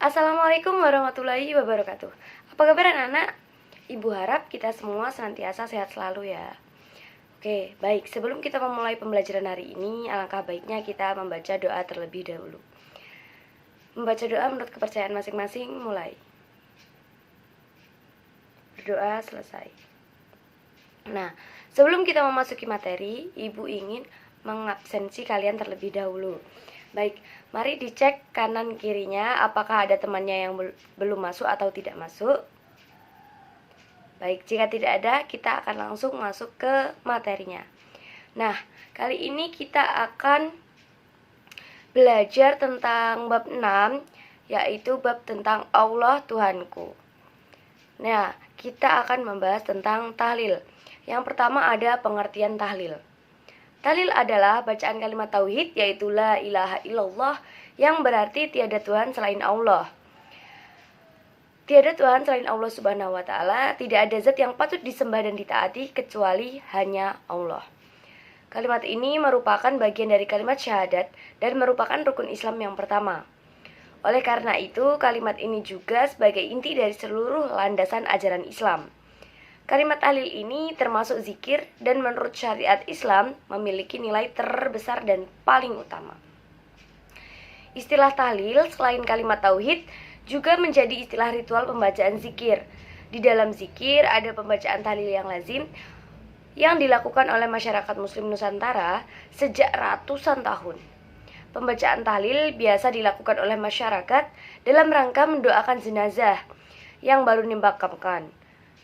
Assalamualaikum warahmatullahi wabarakatuh. Apa kabar anak-anak? Ibu harap kita semua senantiasa sehat selalu ya. Oke, baik. Sebelum kita memulai pembelajaran hari ini, alangkah baiknya kita membaca doa terlebih dahulu. Membaca doa menurut kepercayaan masing-masing, mulai. Berdoa selesai. Nah, sebelum kita memasuki materi, Ibu ingin mengabsensi kalian terlebih dahulu. Baik, mari dicek kanan kirinya apakah ada temannya yang belum masuk atau tidak masuk. Baik, jika tidak ada, kita akan langsung masuk ke materinya. Nah, kali ini kita akan belajar tentang bab 6, yaitu bab tentang Allah Tuhanku. Nah, kita akan membahas tentang tahlil. Yang pertama ada pengertian tahlil. Tahlil adalah bacaan kalimat tauhid, yaitu la ilaha illallah, yang berarti tiada Tuhan selain Allah. Tiada Tuhan selain Allah subhanahu wa ta'ala, tidak ada zat yang patut disembah dan ditaati kecuali hanya Allah. Kalimat ini merupakan bagian dari kalimat syahadat dan merupakan rukun Islam yang pertama. Oleh karena itu, kalimat ini juga sebagai inti dari seluruh landasan ajaran Islam. Kalimat tahlil ini termasuk zikir dan menurut syariat Islam memiliki nilai terbesar dan paling utama. Istilah tahlil selain kalimat tauhid juga menjadi istilah ritual pembacaan zikir. Di dalam zikir ada pembacaan tahlil yang lazim yang dilakukan oleh masyarakat muslim Nusantara sejak ratusan tahun. Pembacaan tahlil biasa dilakukan oleh masyarakat dalam rangka mendoakan jenazah yang baru dimakamkan,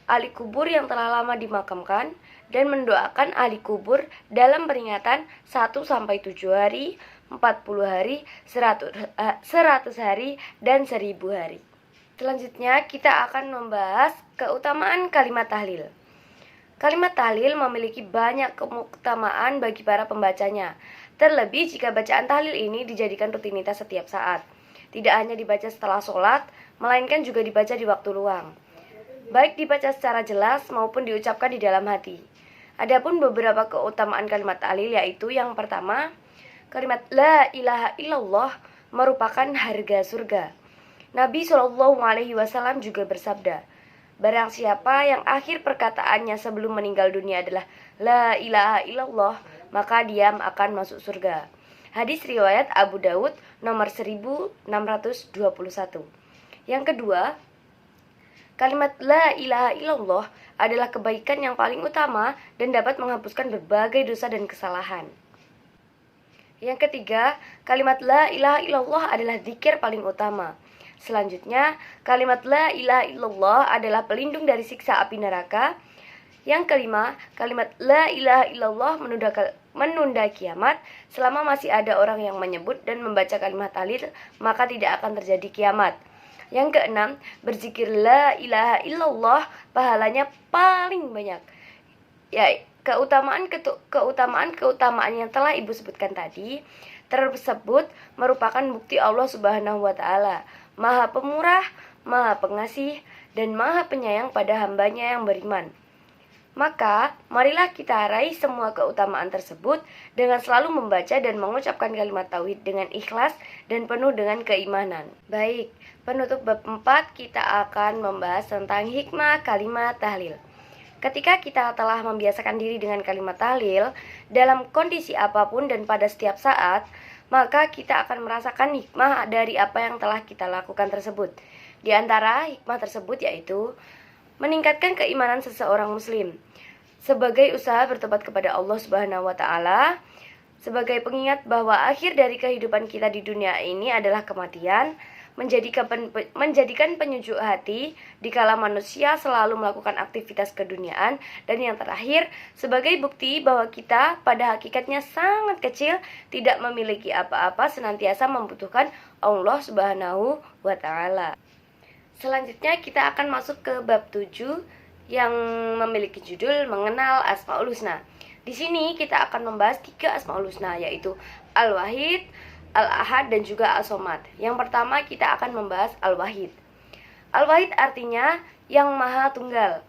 ahli kubur yang telah lama dimakamkan, dan mendoakan ahli kubur dalam peringatan 1-7 hari, 40 hari, 100 hari, dan 1000 hari. Selanjutnya kita akan membahas keutamaan kalimat tahlil. Kalimat tahlil memiliki banyak keutamaan bagi para pembacanya, terlebih jika bacaan tahlil ini dijadikan rutinitas setiap saat. Tidak hanya dibaca setelah sholat, melainkan juga dibaca di waktu luang, baik dibaca secara jelas maupun diucapkan di dalam hati. Adapun beberapa keutamaan kalimat tahlil, yaitu yang pertama, kalimat la ilaha illallah merupakan harga surga. Nabi SAW juga bersabda, barang siapa yang akhir perkataannya sebelum meninggal dunia adalah la ilaha illallah, maka dia akan masuk surga. Hadis riwayat Abu Daud nomor 1621. Yang kedua, kalimat la ilaha illallah adalah kebaikan yang paling utama dan dapat menghapuskan berbagai dosa dan kesalahan. Yang ketiga, kalimat la ilaha illallah adalah zikir paling utama. Selanjutnya, kalimat la ilaha illallah adalah pelindung dari siksa api neraka. Yang kelima, kalimat la ilaha illallah menunda kiamat. Selama masih ada orang yang menyebut dan membaca kalimat tahlil, maka tidak akan terjadi kiamat. Yang keenam, berzikir la ilaha illallah pahalanya paling banyak. Ya, keutamaan yang telah Ibu sebutkan tadi tersebut merupakan bukti Allah Subhanahu wa taala Maha Pemurah, Maha Pengasih, dan Maha Penyayang pada hambanya yang beriman. Maka, marilah kita raih semua keutamaan tersebut dengan selalu membaca dan mengucapkan kalimat tauhid dengan ikhlas dan penuh dengan keimanan. Baik, penutup bab 4 kita akan membahas tentang hikmah kalimat tahlil. Ketika kita telah membiasakan diri dengan kalimat tahlil dalam kondisi apapun dan pada setiap saat, maka kita akan merasakan hikmah dari apa yang telah kita lakukan tersebut. Di antara hikmah tersebut yaitu meningkatkan keimanan seseorang muslim sebagai usaha bertobat kepada Allah Subhanahu wa taala, sebagai pengingat bahwa akhir dari kehidupan kita di dunia ini adalah kematian, menjadikan penyejuk hati dikala manusia selalu melakukan aktivitas keduniaan, dan yang terakhir sebagai bukti bahwa kita pada hakikatnya sangat kecil, tidak memiliki apa-apa, senantiasa membutuhkan Allah Subhanahu wa taala. Selanjutnya kita akan masuk ke bab 7 yang memiliki judul Mengenal Asmaul Husna. Di sini kita akan membahas 3 Asmaul Husna, yaitu Al-Wahid, Al-Ahad, dan juga As-Somad. Yang pertama kita akan membahas Al-Wahid. Al-Wahid artinya yang maha tunggal.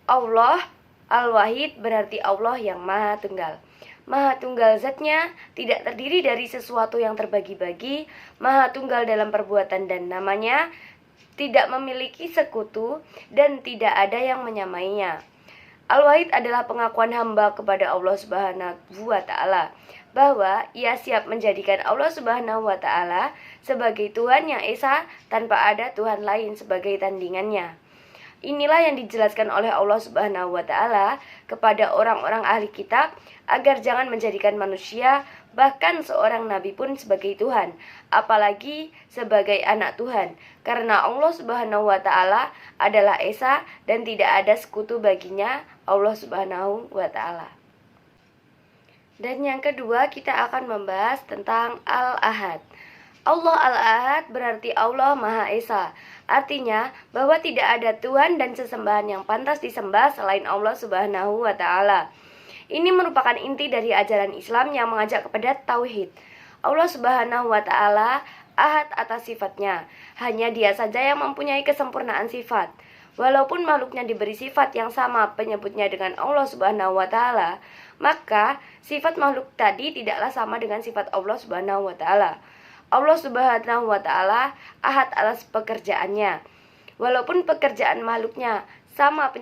Allah, Al-Wahid berarti Allah yang maha tunggal. Maha tunggal zatnya, tidak terdiri dari sesuatu yang terbagi-bagi, maha tunggal dalam perbuatan dan namanya, tidak memiliki sekutu, dan tidak ada yang menyamainya. Al-Wahid adalah pengakuan hamba kepada Allah Subhanahu wa Ta'ala bahwa ia siap menjadikan Allah Subhanahu wa Ta'ala sebagai Tuhan yang esa tanpa ada Tuhan lain sebagai tandingannya. Inilah yang dijelaskan oleh Allah Subhanahu wa Ta'ala kepada orang-orang ahli kitab agar jangan menjadikan manusia, bahkan seorang nabi pun sebagai Tuhan, apalagi sebagai anak Tuhan, karena Allah Subhanahu wa Ta'ala adalah esa dan tidak ada sekutu baginya, Allah Subhanahu wa Ta'ala. Dan yang kedua, kita akan membahas tentang Al-Ahad. Allah Al-Ahad berarti Allah Maha Esa. Artinya bahwa tidak ada Tuhan dan sesembahan yang pantas disembah selain Allah Subhanahu wa Ta'ala. Ini merupakan inti dari ajaran Islam yang mengajak kepada tauhid. Allah Subhanahu wa Ta'ala Ahad atas sifatnya. Hanya Dia saja yang mempunyai kesempurnaan sifat. Walaupun makhluknya diberi sifat yang sama penyebutnya dengan Allah Subhanahu wa Ta'ala, maka sifat makhluk tadi tidaklah sama dengan sifat Allah Subhanahu wa Ta'ala. Allah Subhanahu wa Ta'ala Ahad atas pekerjaannya. Walaupun pekerjaan makhluknya sama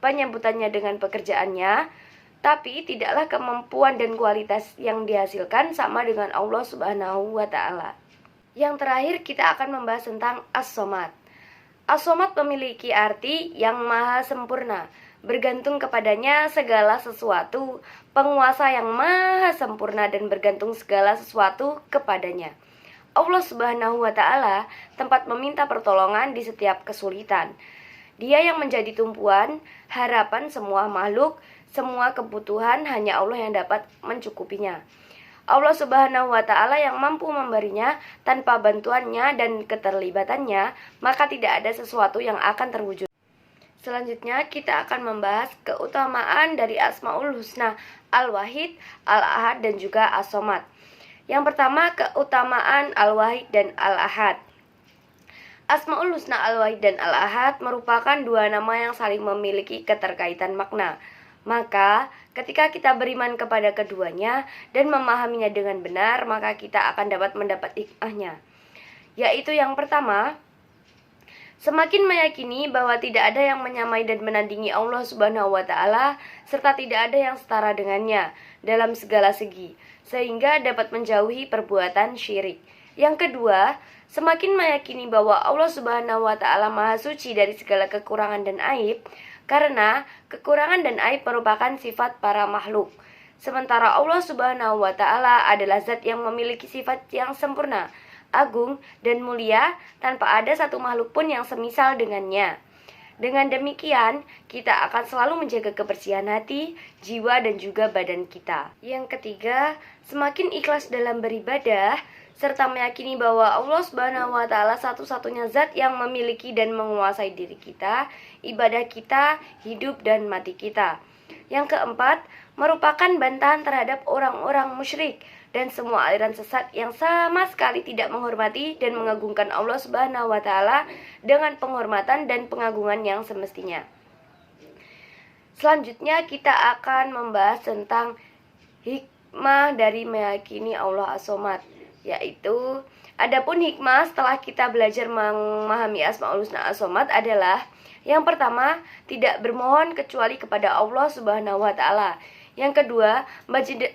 penyebutannya dengan pekerjaannya, tapi tidaklah kemampuan dan kualitas yang dihasilkan sama dengan Allah Subhanahu wa Ta'ala. Yang terakhir, kita akan membahas tentang As-Somad. As-Somad memiliki arti yang maha sempurna, bergantung kepadanya segala sesuatu, penguasa yang maha sempurna dan bergantung segala sesuatu kepadanya. Allah Subhanahu wa Ta'ala tempat meminta pertolongan di setiap kesulitan. Dia yang menjadi tumpuan, harapan semua makhluk, semua kebutuhan hanya Allah yang dapat mencukupinya. Allah Subhanahu wa Ta'ala yang mampu memberinya tanpa bantuannya dan keterlibatannya, maka tidak ada sesuatu yang akan terwujud. Selanjutnya kita akan membahas keutamaan dari Asmaul Husna, Al-Wahid, Al-Ahad dan juga As-Somad. Yang pertama, keutamaan Al-Wahid dan Al-Ahad. Asmaul Husna Al-Wahid dan Al-Ahad merupakan dua nama yang saling memiliki keterkaitan makna. Maka, ketika kita beriman kepada keduanya dan memahaminya dengan benar, maka kita akan dapat mendapat hikmahnya. Yaitu yang pertama, semakin meyakini bahwa tidak ada yang menyamai dan menandingi Allah Subhanahu wa Ta'ala, serta tidak ada yang setara dengannya dalam segala segi, sehingga dapat menjauhi perbuatan syirik. Yang kedua, semakin meyakini bahwa Allah Subhanahu wa Ta'ala Maha Suci dari segala kekurangan dan aib, karena kekurangan dan aib merupakan sifat para makhluk. Sementara Allah Subhanahu wa Ta'ala adalah zat yang memiliki sifat yang sempurna, agung, dan mulia, tanpa ada satu makhluk pun yang semisal dengannya. Dengan demikian, kita akan selalu menjaga kebersihan hati, jiwa, dan juga badan kita. Yang ketiga, semakin ikhlas dalam beribadah, serta meyakini bahwa Allah Subhanahu wa Ta'ala satu-satunya zat yang memiliki dan menguasai diri kita, ibadah kita, hidup, dan mati kita. Yang keempat, merupakan bantahan terhadap orang-orang musyrik dan semua aliran sesat yang sama sekali tidak menghormati dan mengagungkan Allah Subhanahu wa Ta'ala dengan penghormatan dan pengagungan yang semestinya. Selanjutnya kita akan membahas tentang hikmah dari meyakini Allah As-Somad, yaitu adapun hikmah setelah kita belajar memahami Asmaul Husna As-Somad adalah yang pertama, tidak bermohon kecuali kepada Allah Subhanahu wa Ta'ala. Yang kedua,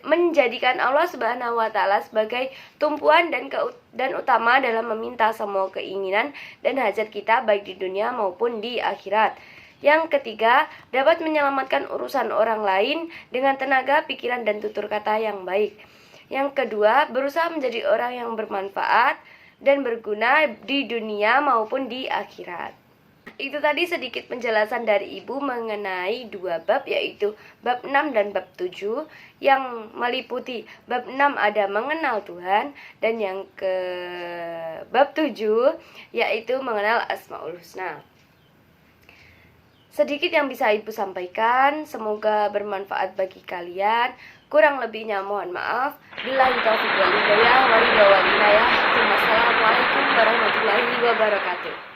menjadikan Allah Subhanahu wa Ta'ala sebagai tumpuan dan utama dalam meminta semua keinginan dan hajat kita baik di dunia maupun di akhirat. Yang ketiga, dapat menyelamatkan urusan orang lain dengan tenaga, pikiran, dan tutur kata yang baik. Yang kedua, berusaha menjadi orang yang bermanfaat dan berguna di dunia maupun di akhirat. Itu tadi sedikit penjelasan dari Ibu mengenai dua bab, yaitu bab 6 dan bab 7, yang meliputi bab 6 ada mengenal Tuhan, dan yang ke bab 7 yaitu mengenal Asmaul Husna. Sedikit yang bisa Ibu sampaikan, semoga bermanfaat bagi kalian. Kurang lebihnya mohon maaf. Billahi taufiq wal hidayah. Wassalamualaikum warahmatullahi wabarakatuh.